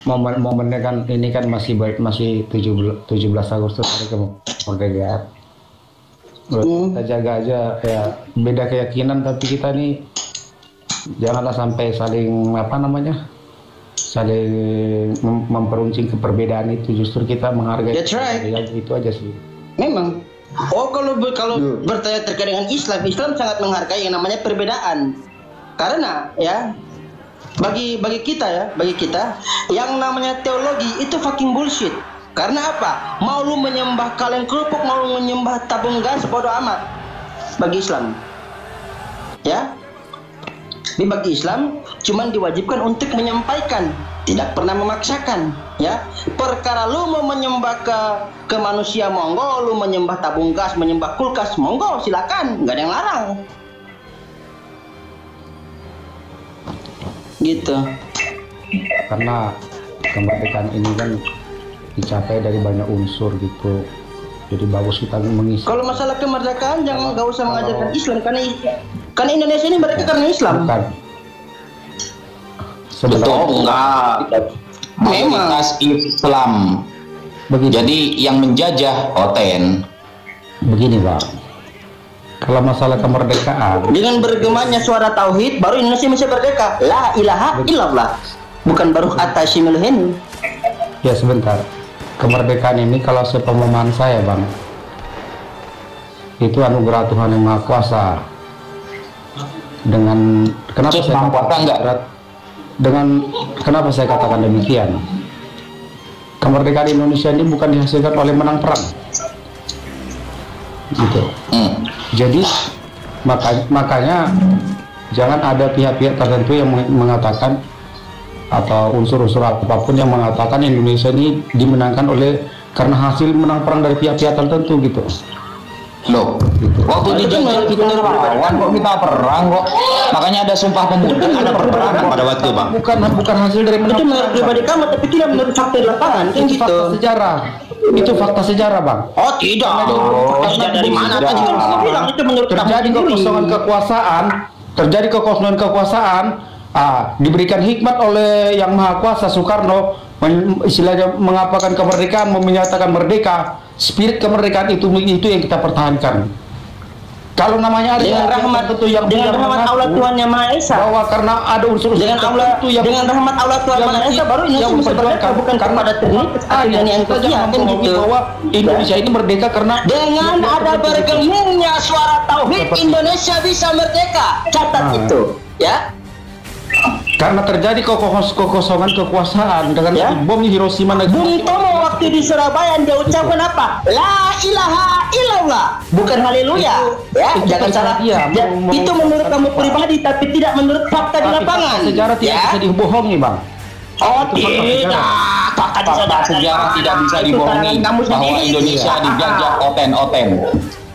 momennya kan ini kan masih baik, masih 17 Agustus hari kemerdekaan. Kita jaga aja ya, beda keyakinan tapi kita nih janganlah sampai saling saling memperuncing keperbedaan itu. Justru kita menghargai. That's right. Ya, itu aja sih. Memang. Kalau bertanya terkait dengan Islam sangat menghargai yang namanya perbedaan. Karena ya bagi kita yang namanya teologi itu fucking bullshit. Karena apa? Mau lu menyembah kaleng kerupuk, mau lu menyembah tabung gas, bodoh amat. Bagi Islam, ya. Bagi Islam, cuman diwajibkan untuk menyampaikan, tidak pernah memaksakan, ya. Perkara lu mau menyembah ke manusia, monggo. Lu menyembah tabung gas, menyembah kulkas, monggo, silakan, nggak ada yang larang. Gitu. Karena kemerdekaan ini kan dicapai dari banyak unsur gitu, jadi bagus kita mengisi. Kalau masalah kemerdekaan jangan nggak usah mengajarkan Islam, karena Indonesia ini merdeka karena Islam. Bukan. Betul enggak? Mayoritas Islam. Begini. Jadi yang menjajah Oten. Begini bang, kalau masalah kemerdekaan, dengan bergemanya suara tauhid baru Indonesia bisa merdeka. La ilaha illallah, bukan baru atasimil hen. Ya sebentar. Kemerdekaan ini kalau sepemahaman saya bang, itu anugerah Tuhan yang Maha Kuasa. Dengan kenapa saya katakan demikian? Kemerdekaan Indonesia ini bukan dihasilkan oleh menang perang, gitu. Jadi makanya jangan ada pihak-pihak tertentu yang mengatakan atau unsur-unsur apapun yang mengatakan Indonesia ini dimenangkan karena hasil menang perang dari pihak-pihak tertentu gitu. Loh, waktu dijajah kita lawan kok kita perang kok. Makanya ada Sumpah Pemuda, ada peperangan pada waktu bang. Bukan hasil dari menang. Itu menurut pribadi kamu, tapi tidak menurut fakta di lapangan. Itu gitu. Fakta sejarah. Itu fakta sejarah bang. Oh tidak. Karena dari mana tadi kamu bilang itu menurut terjadi kekosongan kekuasaan. Diberikan hikmat oleh Yang Maha Kuasa Soekarno, istilahnya mengapakan kemerdekaan, menyatakan merdeka. Spirit kemerdekaan itu yang kita pertahankan. Kalau namanya ada dengan rahmat Allah Tuhan Yang Maha Esa, bahwa karena ada unsur dengan rahmat Allah Tuhan Maha Esa baru Indonesia bisa merdeka, bukan karena yang gitu. Bahwa Indonesia ini merdeka karena dengan ada bergemingnya suara tauhid Indonesia bisa merdeka. Catat itu, ya. Karena terjadi kekosongan kekuasaan dengan bom Hiroshima dan Bung Tomo waktu di Surabaya dia ucapkan apa? La ilaha illallah, bukan haleluya. Jangan salah. Itu menurut kamu pribadi, tapi tidak menurut fakta di lapangan. Sejarah tidak bisa dibohongi, bang. Oh tidak, fakta sejarah tidak bisa dibohongi bahwa Indonesia dijajah Oten.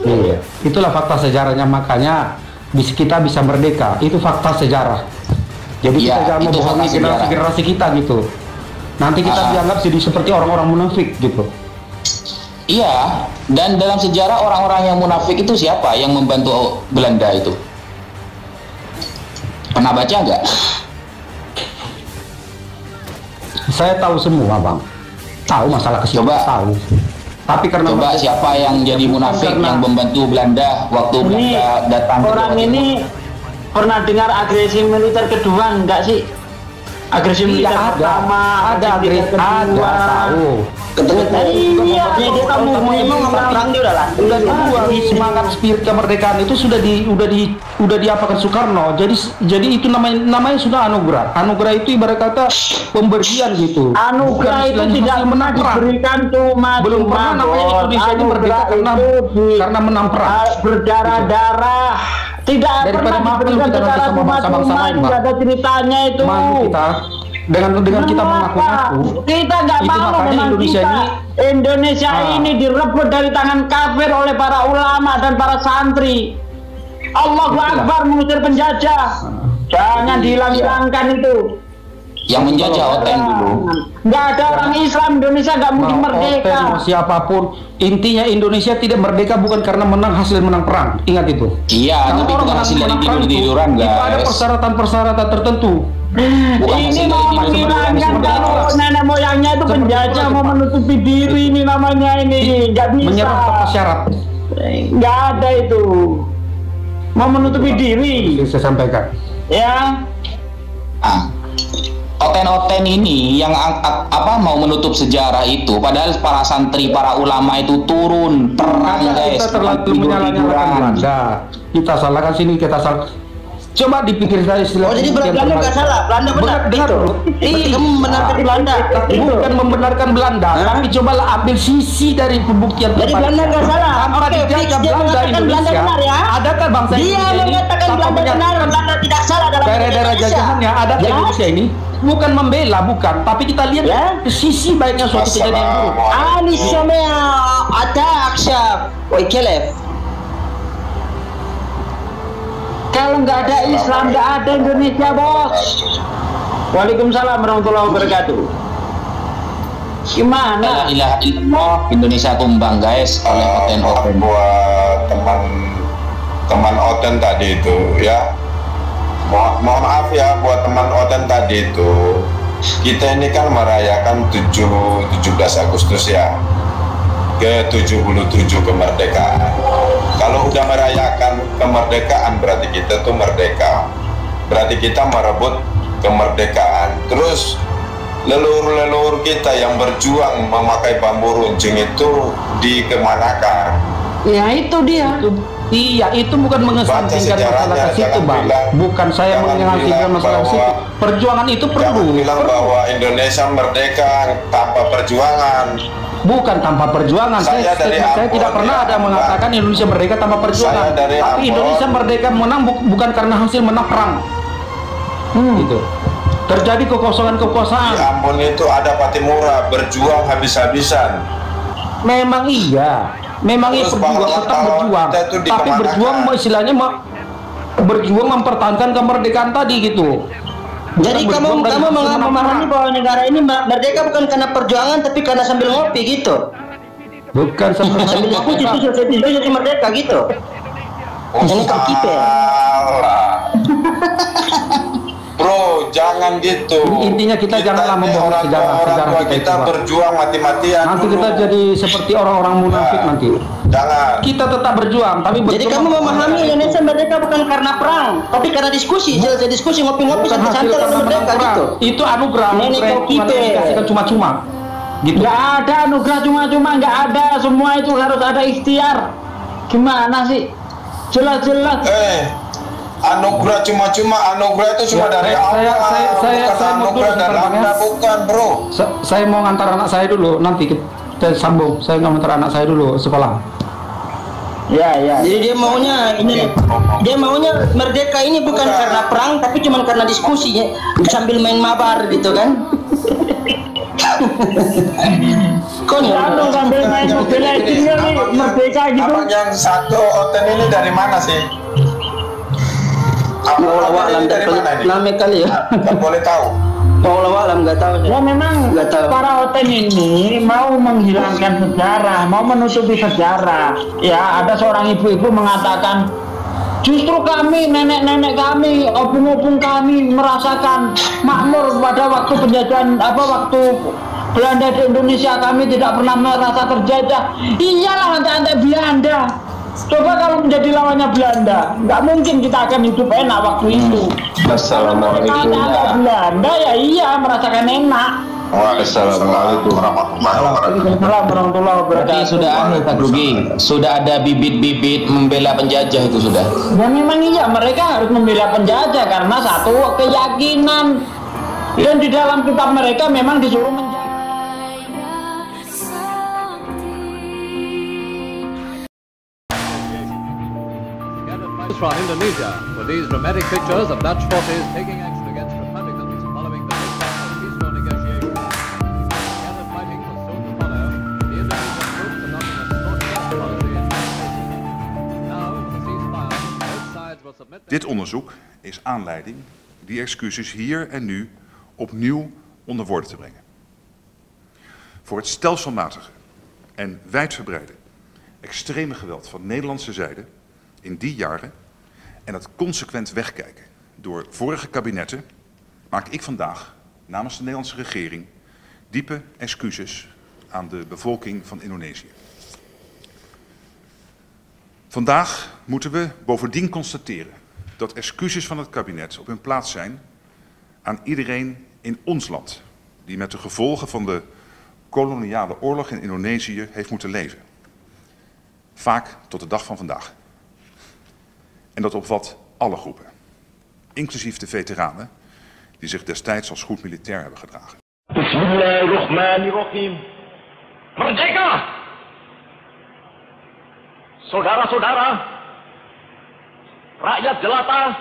Iya, itulah fakta sejarahnya, makanya kita bisa merdeka. Itu fakta sejarah. Jadi kita jangan membohongi generasi kita gitu. Nanti kita dianggap jadi seperti orang-orang munafik gitu. Iya, dan dalam sejarah orang-orang yang munafik itu siapa yang membantu Belanda itu? Pernah baca nggak? Saya tahu semua bang. Tahu masalah Coba tahu. Tapi karena siapa yang jadi munafik yang membantu Belanda waktu Belanda datang? Orang ini pernah dengar agresi militer kedua enggak sih? Agresi militer pertama, ada agresi tahu. Iya, dia tahu memang perang dia udah lah. Udah semangat spirit kemerdekaan itu sudah diapakan Soekarno. Jadi itu namanya sudah anugerah. Anugerah itu ibarat kata pemberian gitu. Anugerah itu tidak pernah diberikan cuma belum pernah namanya Indonesia ini merdeka karena menang perang. Berdarah-darah. Tidak pernah diberikan secara cuma-cuma, tidak ada ceritanya itu. Kita dengan kita mengaku-ngaku, kita nggak mau memang Indonesia ini direbut dari tangan kafir oleh para ulama dan para santri. Allahu Akbar, mengusir penjajah. Jangan dihilangkan itu. Yang menjajah Oten dulu. Nggak ada orang Islam Indonesia nggak mungkin merdeka. Siapapun, intinya Indonesia tidak merdeka bukan karena hasil menang perang. Ingat itu. Iya, tapi bukan hasil dari tidur-tiduran, guys. Itu ada persyaratan tertentu. Ini mau menghilangkan kalau nenek goyangnya itu penjajah mau menutupi diri ini namanya ini, nggak bisa. Menyerah tanpa syarat. Nggak ada itu. Mau menutupi diri. Saya sampaikan. Ya. Oten-oten ini yang mau menutup sejarah itu, padahal para santri, para ulama itu turun perang, guys. Kita terlalu menyalahkan Belanda. Kita salahkan sini, kita salah. Coba dipikir dari istilah. Oh, jadi Belanda nggak salah, Belanda benar. Dengar dulu. Kamu membenarkan Belanda. Bukan membenarkan Belanda, tapi cobalah ambil sisi dari pembuktian. Jadi Belanda nggak salah. Oke, fix dia mengatakan Belanda benar ya. Adakah bangsa Dia mengatakan Belanda benar, Belanda tidak salah dalam daerah-daerah jajahannya ada di Indonesia ini? Bukan membela, bukan, tapi kita lihat sisi baiknya suatu kejadian buruk. Ali Somea ada aksyab, Kelef. Kalau nggak ada Islam, nggak ada Indonesia, bos. Waalaikumsalam warahmatullahi wabarakatuh. Gimana? La ilaha illallah, Indonesia tumbang, guys, oleh oten-oten. Buat teman Oten tadi itu ya, mohon maaf ya buat teman Oten tadi itu, kita ini kan merayakan 17 Agustus ya, ke 77 kemerdekaan. Kalau udah merayakan kemerdekaan berarti kita tuh merdeka, berarti kita merebut kemerdekaan. Terus leluhur-leluhur kita yang berjuang memakai bambu runcing itu dikemanakan? Ya itu dia. Iya, itu bukan mengesampingkan masalah ke situ, Bang. Bukan saya mengesampingkan masalah ke situ. Perjuangan itu perlu. Jangan bilang bahwa Indonesia merdeka tanpa perjuangan. Bukan tanpa perjuangan. Saya tidak pernah ada mengatakan Indonesia merdeka tanpa perjuangan. Tapi Indonesia merdeka menang bukan karena hasil menang perang. Gitu. Terjadi kekosongan. Di Ambon itu ada Patimura berjuang habis-habisan. Memang iya. Memang itu tetap berjuang. Tapi berjuang istilahnya berjuang mempertahankan kemerdekaan tadi gitu. Jadi kamu memahami bahwa negara ini merdeka bukan karena perjuangan tapi karena sambil ngopi gitu. Bukan sambil ngopi jadi merdeka gitu. Ini terkiper. Bro, jangan gitu. Intinya kita janganlah membohong sejarah kita berjuang mati-matian. Nanti kita jadi seperti orang-orang munafik nanti. Jangan. Kita tetap berjuang, tapi jadi kamu memahami Indonesia merdeka bukan karena perang, tapi karena diskusi, selesai diskusi ngopi-ngopi santai-santai merdeka gitu. Itu anugerah. Nenek kau dikasihkan cuma-cuma. Gitu. Nggak ada anugerah cuma-cuma, nggak ada. Semua itu harus ada ikhtiar. Gimana sih? Jelas-jelas. Anugerah cuma-cuma, anugerah itu cuma dari Allah. Saya mau anugerah dari Anda bukan, bro. Saya mau ngantar anak saya dulu, nanti kita sambung. Saya ngantar anak saya dulu sekolah. Ya. Jadi dia maunya merdeka ini bukan karena perang, tapi cuma karena diskusinya sambil main mabar gitu kan? Konyol sambil main Mobile Legends nih merdeka gitu. Abang yang satu Oten ini dari mana sih? Alam dari mana ini? Nama kali ya. Kan boleh tahu. Alam nggak tahu. Ya memang para Oten ini mau menghilangkan sejarah, mau menutupi sejarah. Ya ada seorang ibu-ibu mengatakan, justru kami, nenek-nenek kami, opung-opung kami merasakan makmur pada waktu penjajahan waktu Belanda di Indonesia, kami tidak pernah merasa terjajah. Iyalah antek-antek Belanda. Coba kalau menjadi lawannya Belanda, nggak mungkin kita akan hidup enak waktu itu. Assalamualaikum. Belanda ya iya merasakan enak. Wassalamualaikum warahmatullahi wabarakatuh. Berarti sudah Pak Rugi, sudah ada bibit-bibit membela penjajah itu sudah. Ya memang iya, mereka harus membela penjajah karena satu keyakinan, dan di dalam kitab mereka memang disuruh menjaga. From Indonesia, with these dramatic pictures of Dutch forces taking action against Republicans following the peaceful negotiations. Gathered fighting was soon to follow. The Indonesian troops adopting a staunch policy in many cases. Now, with the ceasefire, both sides will submit. Dit onderzoek is aanleiding die excuses hier en nu opnieuw onder woorden te brengen. Voor het stelselmatige en wijdverbreide extreme geweld van Nederlandse zijde in die jaren en het consequent wegkijken door vorige kabinetten maak ik vandaag namens de Nederlandse regering diepe excuses aan de bevolking van Indonesië. Vandaag moeten we bovendien constateren dat excuses van het kabinet op hun plaats zijn aan iedereen in ons land die met de gevolgen van de koloniale oorlog in Indonesië heeft moeten leven. Vaak tot de dag van vandaag. En dat omvat alle groepen, inclusief de veteranen die zich destijds als goed militair hebben gedragen. Bismillahirrahmanirrahim. Merdeka! Saudara-saudara, rakyat jelata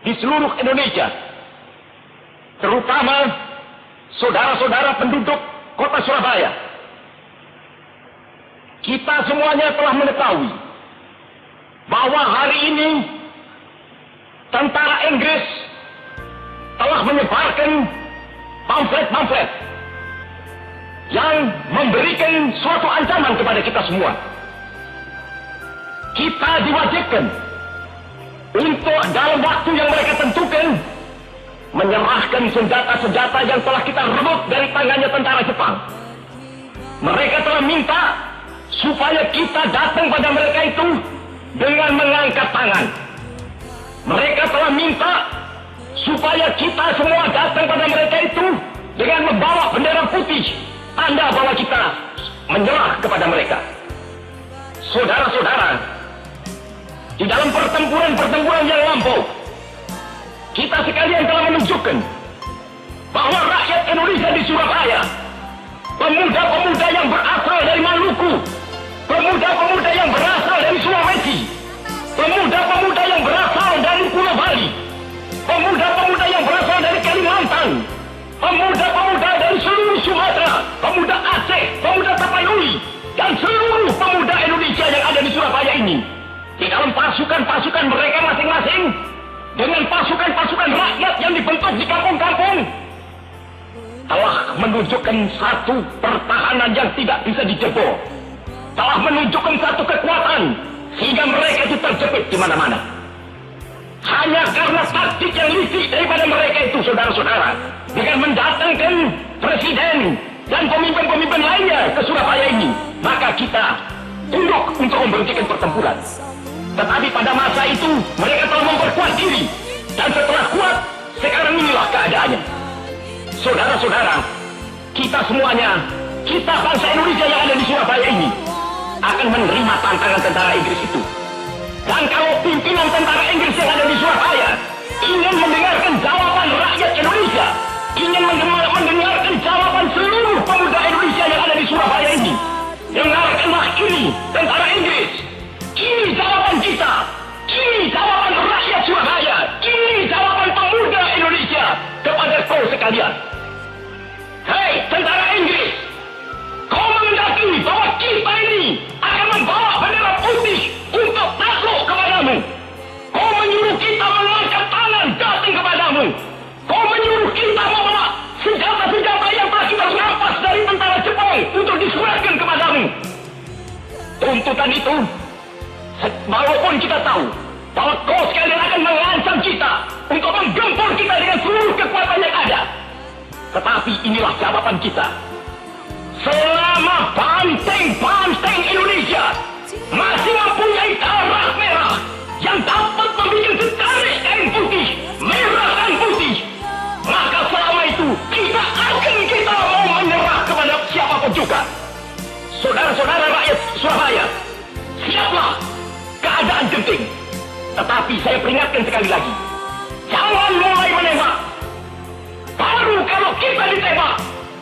di seluruh Indonesia, terutama saudara-saudara penduduk kota Surabaya. Kita semuanya telah mengetahui bahwa hari ini tentara Inggris telah menyebarkan pamflet-pamflet yang memberikan suatu ancaman kepada kita semua. Kita diwajibkan untuk dalam waktu yang mereka tentukan menyerahkan senjata-senjata yang telah kita rebut dari tangannya tentara Jepang. Mereka telah minta supaya kita datang pada mereka itu dengan mengangkat tangan. Mereka telah minta supaya kita semua datang pada mereka itu dengan membawa bendera putih, tanda bahwa kita menyerah kepada mereka. Saudara-saudara, di dalam pertempuran-pertempuran yang lampau, kita sekalian telah menunjukkan bahwa rakyat Indonesia di Surabaya, pemuda-pemuda yang berasal dari Maluku, pemuda-pemuda yang berasal dari Sulawesi, pemuda-pemuda yang berasal dari Pulau Bali, pemuda-pemuda yang berasal dari Kalimantan, pemuda-pemuda dari seluruh Sumatera, pemuda Aceh, pemuda Tapanuli, dan seluruh pemuda Indonesia yang ada di Surabaya ini, di dalam pasukan-pasukan mereka masing-masing, dengan pasukan-pasukan rakyat yang dibentuk di kampung-kampung, telah menunjukkan satu pertahanan yang tidak bisa dijebol, telah menunjukkan satu kekuatan sehingga mereka itu terjepit di mana-mana. Hanya karena taktik yang licik daripada mereka itu, saudara-saudara, dengan mendatangkan presiden dan pemimpin-pemimpin lainnya ke Surabaya ini, maka kita tunduk untuk memberhentikan pertempuran. Tetapi pada masa itu mereka telah memperkuat diri, dan setelah kuat, sekarang inilah keadaannya. Saudara-saudara, kita semuanya, kita bangsa Indonesia yang ada di Surabaya ini, akan menerima tantangan tentara Inggris itu. Dan kalau pimpinan tentara Inggris yang ada di Surabaya ingin mendengarkan jawaban rakyat Indonesia, ingin mendengarkan jawaban seluruh pemuda Indonesia yang ada di Surabaya ini, dengarkanlah ini tentara Inggris. Ini jawaban kita, ini jawaban rakyat Surabaya, ini jawaban pemuda Indonesia kepada kau sekalian. Hei tentara Inggris, kau menghendaki bahwa kita ini akan membawa bendera putih untuk takluk kepadamu. Kau menyuruh kita mengangkat tangan datang kepadamu. Kau menyuruh kita membawa senjata-senjata yang telah kita rampas dari tentara Jepang untuk diserahkan kepadamu. Tuntutan itu, walaupun kita tahu bahwa kau sekalian akan mengancam kita untuk menggempur kita dengan seluruh kekuatan yang ada, tetapi inilah jawaban kita. Selama banteng-banteng Indonesia masih mempunyai darah merah yang dapat membuat setarik kain putih, merah dan putih, maka selama itu kita mau menyerah kepada siapapun juga. Saudara-saudara rakyat Surabaya, siaplah, keadaan genting. Tetapi saya peringatkan sekali lagi, jangan mulai menembak. Baru kalau kita ditembak,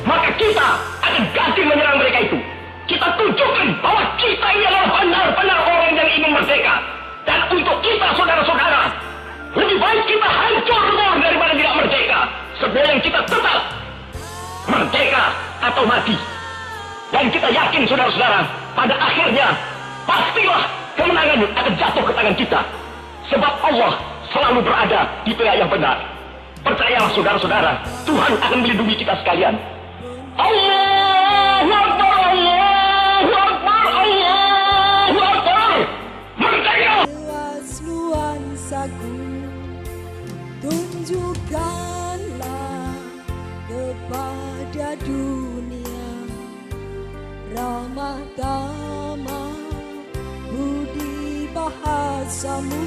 maka kita akan ganti menyerang mereka itu. Kita tunjukkan bahwa kita ini adalah benar-benar orang yang ingin merdeka. Dan untuk kita, saudara-saudara, lebih baik kita hancur lebur daripada tidak merdeka. Sebelum kita tetap merdeka atau mati. Dan kita yakin, saudara-saudara, pada akhirnya pastilah kemenangan akan jatuh ke tangan kita. Sebab Allah selalu berada di pihak yang benar. Percayalah saudara-saudara, Tuhan akan melindungi kita sekalian. Allahu Akbar, Allahu Akbar, Allahu Akbar. Merdeka! Jelas nuansaku, tunjukkanlah kepada dunia, ramah tamah budi bahasamu.